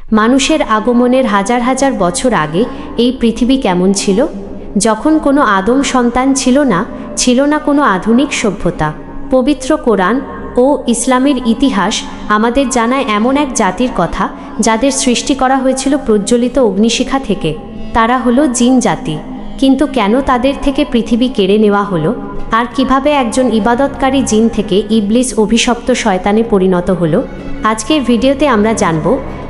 মানুষের আগমনের হাজার হাজার বছর আগে এই পৃথিবী কেমন ছিল? যখন কোনো আদম সন্তান ছিল না কোনো আধুনিক সভ্যতা। পবিত্র কোরআন ও ইসলামের ইতিহাস আমাদের জানায় এমন এক জাতির কথা যাদের সৃষ্টি করা হয়েছিল প্রজ্বলিত অগ্নিশিখা থেকে। তারা হলো জিন জাতি। কিন্তু কেন তাদের থেকে পৃথিবী কেড়ে নেওয়া হলো? আর কিভাবে একজন ইবাদতকারী জিন থেকে ইবলিস অভিশপ্ত শয়তানে পরিণত হলো? আজকের ভিডিওতে আমরা জানব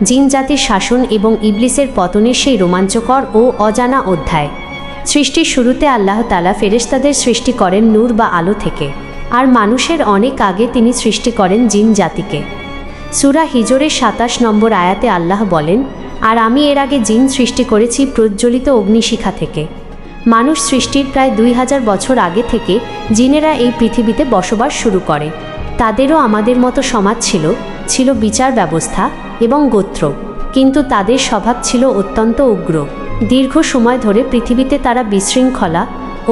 জিন জাতির শাসন এবং ইবলিসের পতনের সেই রোমাঞ্চকর ও অজানা অধ্যায়। সৃষ্টির শুরুতে আল্লাহ তাআলা ফেরেশতাদের সৃষ্টি করেন নূর বা আলো থেকে, আর মানুষের অনেক আগে তিনি সৃষ্টি করেন জিন জাতিকে। সূরা হিজরের ২৭ নম্বর আয়াতে আল্লাহ বলেন, আর আমি এর আগে জিন সৃষ্টি করেছি প্রজ্বলিত অগ্নিশিখা থেকে। মানুষ সৃষ্টির প্রায় ২০০০ বছর আগে থেকে জিনেরা এই পৃথিবীতে বসবাস শুরু করে। তাদেরও আমাদের মতো সমাজ ছিল বিচার ব্যবস্থা এবং গোত্র, কিন্তু তাদের স্বভাব ছিল অত্যন্ত উগ্র। দীর্ঘ সময় ধরে পৃথিবীতে তারা বিশৃঙ্খলা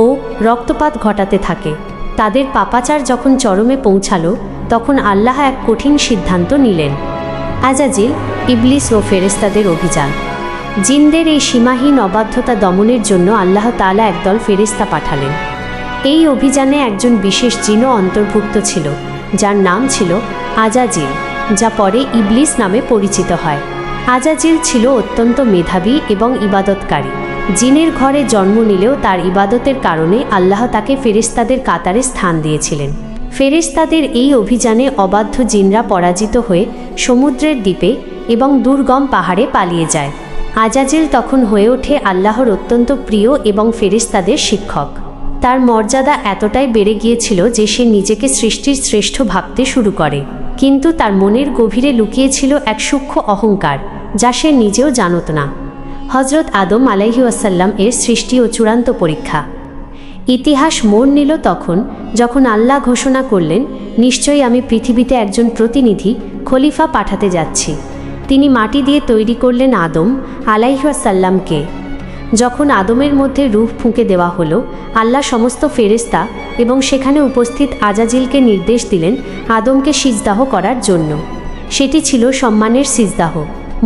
ও রক্তপাত ঘটাতে থাকে। তাদের পাপাচার যখন চরমে পৌঁছালো, তখন আল্লাহ এক কঠিন সিদ্ধান্ত নিলেন। আজাজিল, ইবলিস ও ফেরেশতাদের অভিযান। জিনদের এই সীমাহীন অবাধ্যতা দমনের জন্য আল্লাহ তাআলা একদল ফেরেশতা পাঠালেন। এই অভিযানে একজন বিশেষ জিনও অন্তর্ভুক্ত ছিল, যার নাম ছিল আজাজিল, যা পরে ইবলিস নামে পরিচিত হয়। আজাজিল ছিল অত্যন্ত মেধাবী এবং ইবাদতকারী। জিনের ঘরে জন্ম নিলেও তার ইবাদতের কারণে আল্লাহ তাকে ফেরেশতাদের কাতারে স্থান দিয়েছিলেন। ফেরেশতাদের এই অভিযানে অবাধ্য জিনরা পরাজিত হয়ে সমুদ্রের দ্বীপে এবং দুর্গম পাহাড়ে পালিয়ে যায়। আজাজিল তখন হয়ে ওঠে আল্লাহর অত্যন্ত প্রিয় এবং ফেরেশতাদের শিক্ষক। তার মর্যাদা এতটাই বেড়ে গিয়েছিল যে সে নিজেকে সৃষ্টির শ্রেষ্ঠ ভাবতে শুরু করে, কিন্তু তার মনের গভীরে লুকিয়েছিল এক সূক্ষ্ম অহংকার, যা সে নিজেও জানত না। হযরত আদম আলাইহিসসালাম এর সৃষ্টি ও চূড়ান্ত পরীক্ষা। ইতিহাস মোড় নিল তখন যখন আল্লাহ ঘোষণা করলেন, নিশ্চয়ই আমি পৃথিবীতে একজন প্রতিনিধি খলিফা পাঠাতে যাচ্ছি। তিনি মাটি দিয়ে তৈরি করলেন আদম আলাইহিসসালামকে। যখন আদমের মধ্যে রূহ ফুঁকে দেওয়া হলো, আল্লাহ সমস্ত ফেরেশতা এবং সেখানে উপস্থিত আজাজিলকে নির্দেশ দিলেন আদমকে সিজদাহ করার জন্য। সেটি ছিল সম্মানের সিজদাহ।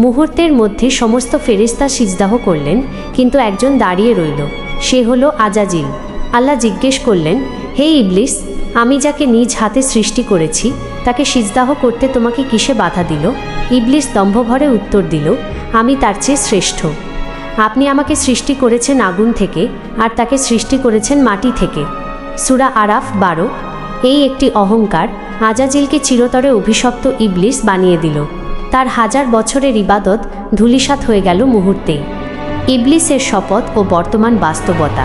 মুহূর্তের মধ্যে সমস্ত ফেরেশতা সিজদাহ করলেন, কিন্তু একজন দাঁড়িয়ে রইল, সে হলো আজাজিল। আল্লাহ জিজ্ঞেস করলেন, হে ইবলিস, আমি যাকে নিজ হাতে সৃষ্টি করেছি তাকে সিজদাহ করতে তোমাকে কিসে বাধা দিল? ইবলিস দম্ভভরে উত্তর দিল, আমি তার চেয়ে শ্রেষ্ঠ। আপনি আমাকে সৃষ্টি করেছেন আগুন থেকে, আর তাকে সৃষ্টি করেছেন মাটি থেকে। সূরা আরাফ ১২। এই একটি অহংকার আজাজিলকে চিরতরে অভিশপ্ত ইবলিস বানিয়ে দিল। তার হাজার বছরের ইবাদত ধূলিসাৎ হয়ে গেল মুহূর্তেই। ইবলিসের শপথ ও বর্তমান বাস্তবতা।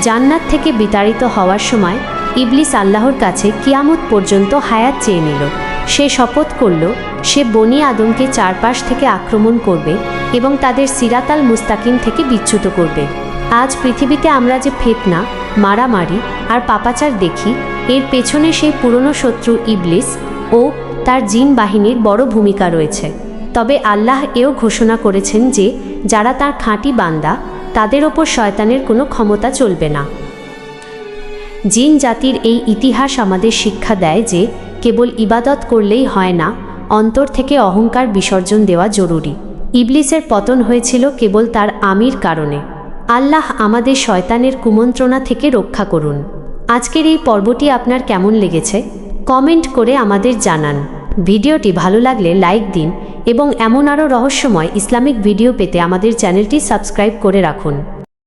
জান্নাত থেকে বিতাড়িত হওয়ার সময় ইবলিস আল্লাহর কাছে কিয়ামত পর্যন্ত হায়াত চেয়ে নিল। সে শপথ করল সে বনি আদমকে চারপাশ থেকে আক্রমণ করবে এবং তাদের সিরাতাল মুস্তাকিম থেকে বিচ্যুত করবে। আজ পৃথিবীতে আমরা যে ফিতনা, মারামারি আর পাপাচার দেখি, এর পেছনে সেই পুরনো শত্রু ইবলিস ও তার জিন বাহিনীর বড় ভূমিকা রয়েছে। তবে আল্লাহ এও ঘোষণা করেছেন যে যারা তার খাঁটি বান্দা, তাদের ওপর শয়তানের কোনো ক্ষমতা চলবে না। জিন জাতির এই ইতিহাস আমাদের শিক্ষা দেয় যে কেবল ইবাদত করলেই হয় না, অন্তর থেকে অহংকার বিসর্জন দেওয়া জরুরি। ইবলিসের পতন হয়েছিল কেবল তার আমির কারণে। আল্লাহ আমাদের শয়তানের কুমন্ত্রণা থেকে রক্ষা করুন। আজকের এই পর্বটি আপনার কেমন লেগেছে কমেন্ট করে আমাদের জানান। ভিডিওটি ভালো লাগলে লাইক দিন এবং এমন আরও রহস্যময় ইসলামিক ভিডিও পেতে আমাদের চ্যানেলটি সাবস্ক্রাইব করে রাখুন।